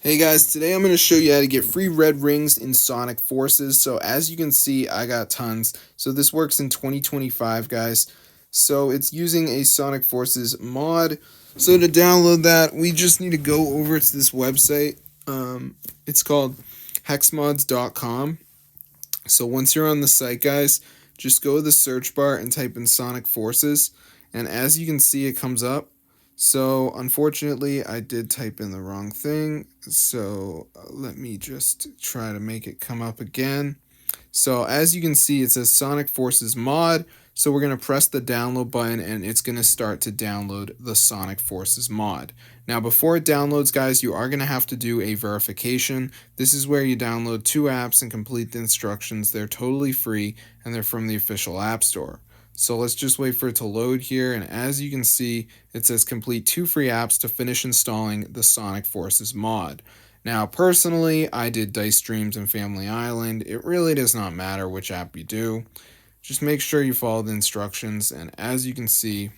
Hey guys, today I'm going to show you how to get free red rings in Sonic Forces. So as you can see, I got tons. So this works in 2025, guys. So it's using a Sonic Forces mod. So to download that, we just need to go over to this website. It's called hexmods.com. So once you're on the site, guys, just go to the search bar and type in Sonic Forces. And as you can see, it comes up. So unfortunately, I did type in the wrong thing. So let me just try to make it come up again. So as you can see, it says Sonic Forces mod. So we're going to press the download button and it's going to start to download the Sonic Forces mod. Now before it downloads, guys, you are going to have to do a verification. This is where you download 2 apps and complete the instructions. They're totally free and they're from the official App Store. So let's just wait for it to load here, and as you can see, it says complete 2 free apps to finish installing the Sonic Forces mod. Now, personally, I did Dice Dreams and Family Island. It really does not matter which app you do. Just make sure you follow the instructions, and as you can see,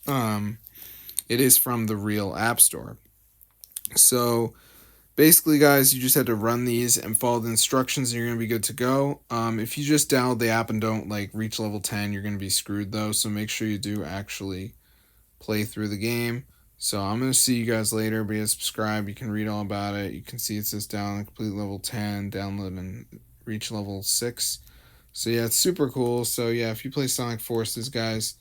it is from the real App Store. So basically, guys, you just had to run these and follow the instructions and you're going to be good to go. If you just download the app and don't reach level 10, you're going to be screwed though. So make sure you do actually play through the game. So I'm going to see you guys later. Be a subscribe. You can read all about it. You can see it says download complete level 10, download and reach level 6. So yeah, it's super cool. So yeah, if you play Sonic Forces, guys,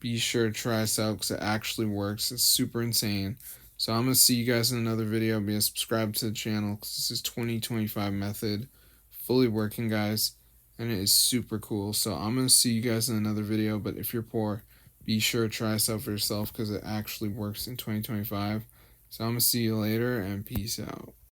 be sure to try this out because it actually works. It's super insane. So I'm going to see you guys in another video. Be a subscribe to the channel because this is 2025 method. Fully working, guys. And it is super cool. So I'm going to see you guys in another video. But if you're poor, be sure to try this out for yourself because it actually works in 2025. So I'm going to see you later and peace out.